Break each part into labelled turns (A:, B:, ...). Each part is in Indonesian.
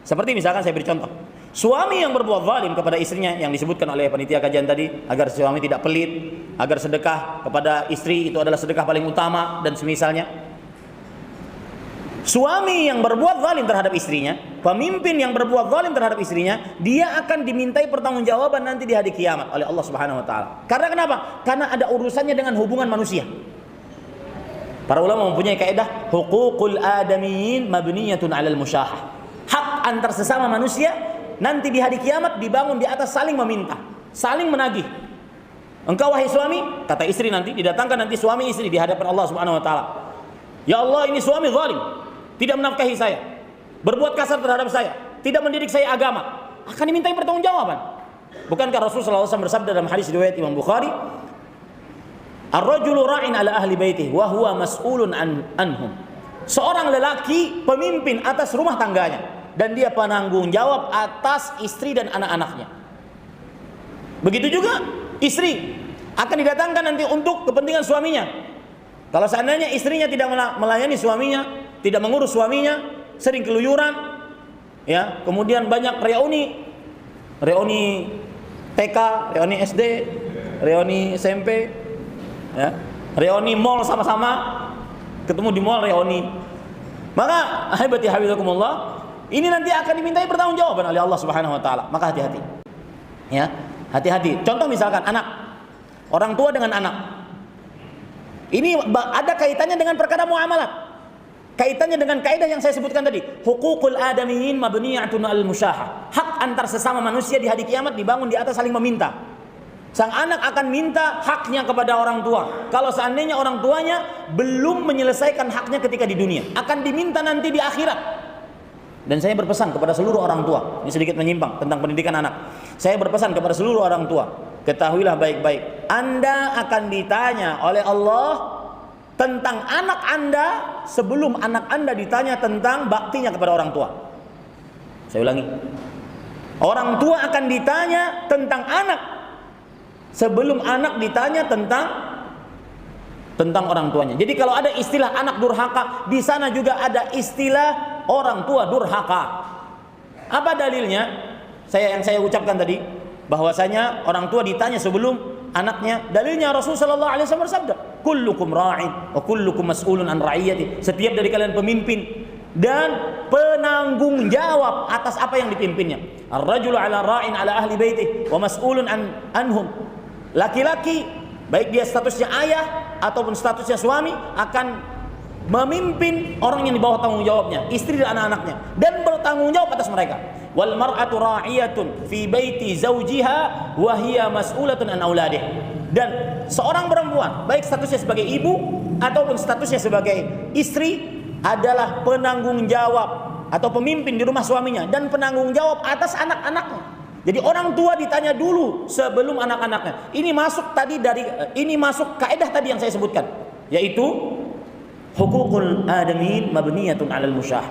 A: Seperti misalkan saya beri contoh. Suami yang berbuat zalim kepada istrinya yang disebutkan oleh panitia kajian tadi, agar suami tidak pelit, agar sedekah kepada istri itu adalah sedekah paling utama dan semisalnya. Suami yang berbuat zalim terhadap istrinya, pemimpin yang berbuat zalim terhadap istrinya, dia akan dimintai pertanggungjawaban nanti di hari kiamat oleh Allah Subhanahu wa taala. Karena kenapa? Karena ada urusannya dengan hubungan manusia. Para ulama mempunyai kaidah huququl adamiyyin mabniyatun 'alal musyahah. Hak antar sesama manusia nanti di hari kiamat dibangun di atas saling meminta, saling menagih. Engkau wahai suami, kata istri nanti, didatangkan nanti suami istri di hadapan Allah Subhanahu wa taala. Ya Allah, ini suami zalim, tidak menafkahi saya, berbuat kasar terhadap saya, tidak mendidik saya agama. Akan dimintai pertanggungjawaban. Bukankah Rasulullah SAW bersabda dalam hadis riwayat Imam Bukhari, "Ar-rajulu ra'in ala ahli baitihi wa huwa mas'ulun anhum." Seorang lelaki pemimpin atas rumah tangganya dan dia penanggung jawab atas istri dan anak-anaknya. Begitu juga istri akan didatangkan nanti untuk kepentingan suaminya. Kalau seandainya istrinya tidak melayani suaminya, tidak mengurus suaminya, sering keluyuran, ya, kemudian banyak reuni TK, reuni SD, reuni SMP, ya, reuni mall sama-sama, ketemu di mall reuni. Maka ahibati hafizakumullah, ini nanti akan dimintai pertanggungjawaban oleh Allah Subhanahu wa taala. Maka hati-hati. Ya, hati-hati. Contoh misalkan anak, orang tua dengan anak. Ini ada kaitannya dengan perkara muamalat. Kaitannya dengan kaidah yang saya sebutkan tadi, huququl adamiyyin mabniyatun 'alal musyahah. Hak antar sesama manusia di hari kiamat dibangun di atas saling meminta. Sang anak akan minta haknya kepada orang tua. Kalau seandainya orang tuanya belum menyelesaikan haknya ketika di dunia, akan diminta nanti di akhirat. Dan saya berpesan kepada seluruh orang tua, ini sedikit menyimpang tentang pendidikan anak. Saya berpesan kepada seluruh orang tua, ketahuilah baik-baik, Anda akan ditanya oleh Allah tentang anak Anda sebelum anak Anda ditanya tentang baktinya kepada orang tua. Saya ulangi, orang tua akan ditanya tentang anak sebelum anak ditanya tentang orang tuanya. Jadi kalau ada istilah anak durhaka, di sana juga ada istilah orang tua durhaka. Apa dalilnya? Yang saya ucapkan tadi, bahwasanya orang tua ditanya sebelum anaknya. Dalilnya Rasulullah sallallahu alaihi wasallam bersabda, "Kullukum ra'in wa kullukum mas'ulun an ra'iyati." Setiap dari kalian pemimpin dan penanggung jawab atas apa yang dipimpinnya. Ar-rajulu 'ala ra'in 'ala ahli baitihi wa mas'ulun anhum. Laki-laki, baik dia statusnya ayah ataupun statusnya suami, akan memimpin orang yang di bawah tanggung jawabnya, istri dan anak-anaknya, dan bertanggung jawab atas mereka. Wal mar'atu ra'iyatun fi baiti zawjiha wa hiya mas'ulatun an auladih. Dan seorang perempuan, baik statusnya sebagai ibu ataupun statusnya sebagai istri, adalah penanggung jawab atau pemimpin di rumah suaminya dan penanggung jawab atas anak-anaknya. Jadi orang tua ditanya dulu sebelum anak-anaknya. Ini masuk kaidah tadi yang saya sebutkan, yaitu huququl adamiyyin mabniyatun 'alal musyahah.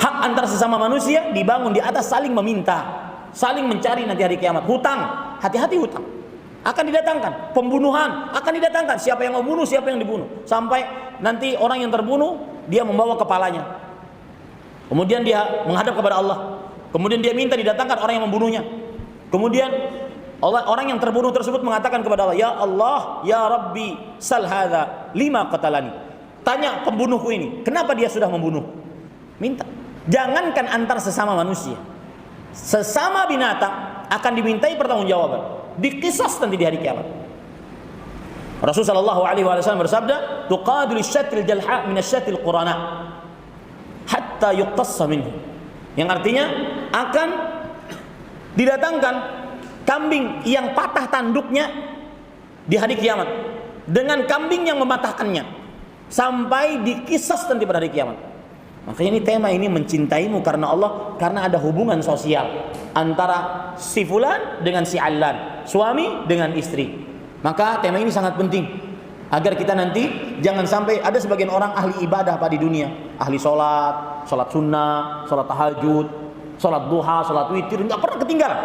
A: Hak antar sesama manusia dibangun di atas saling meminta, saling mencari nanti hari kiamat. Hutang, hati-hati hutang. Akan didatangkan, pembunuhan akan didatangkan, siapa yang membunuh, siapa yang dibunuh. Sampai nanti orang yang terbunuh, dia membawa kepalanya. Kemudian dia menghadap kepada Allah. Kemudian dia minta didatangkan orang yang membunuhnya. Kemudian orang yang terbunuh tersebut mengatakan kepada Allah, "Ya Allah, ya Rabbi, sal hadza lima qatalani." Tanya pembunuhku ini, kenapa dia sudah membunuh? Minta. Jangankan antar sesama manusia, sesama binatang akan dimintai pertanggungjawaban, diqisas nanti di hari kiamat. Rasulullah sallallahu alaihi wasallam bersabda, "Tuqadu lisyatil jalha min asyatil qurana hatta yuqtassa minhu." Yang artinya akan didatangkan kambing yang patah tanduknya di hari kiamat dengan kambing yang mematahkannya sampai dikisas nanti pada hari kiamat. Makanya ini tema ini mencintaimu karena Allah, karena ada hubungan sosial antara si fulan dengan si allan, suami dengan istri. Maka tema ini sangat penting agar kita nanti jangan sampai ada sebagian orang ahli ibadah di dunia, ahli sholat sunnah, sholat tahajud, sholat duha, sholat witir, nggak pernah ketinggalan.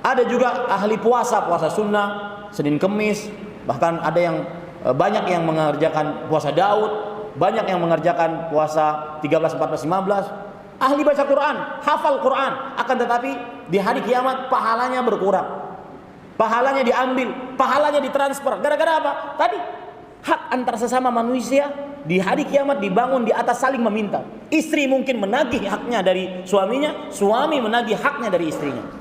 A: Ada juga ahli puasa sunnah, Senin Kemis, bahkan ada yang banyak yang mengerjakan puasa Daud, banyak yang mengerjakan puasa 13, 14, 15. ahli baca Quran, hafal Quran, akan tetapi di hari kiamat pahalanya berkurang. Pahalanya diambil, pahalanya ditransfer. Gara-gara apa? Tadi hak antar sesama manusia di hari kiamat dibangun di atas saling meminta. Istri mungkin menagih haknya dari suaminya, suami menagih haknya dari istrinya.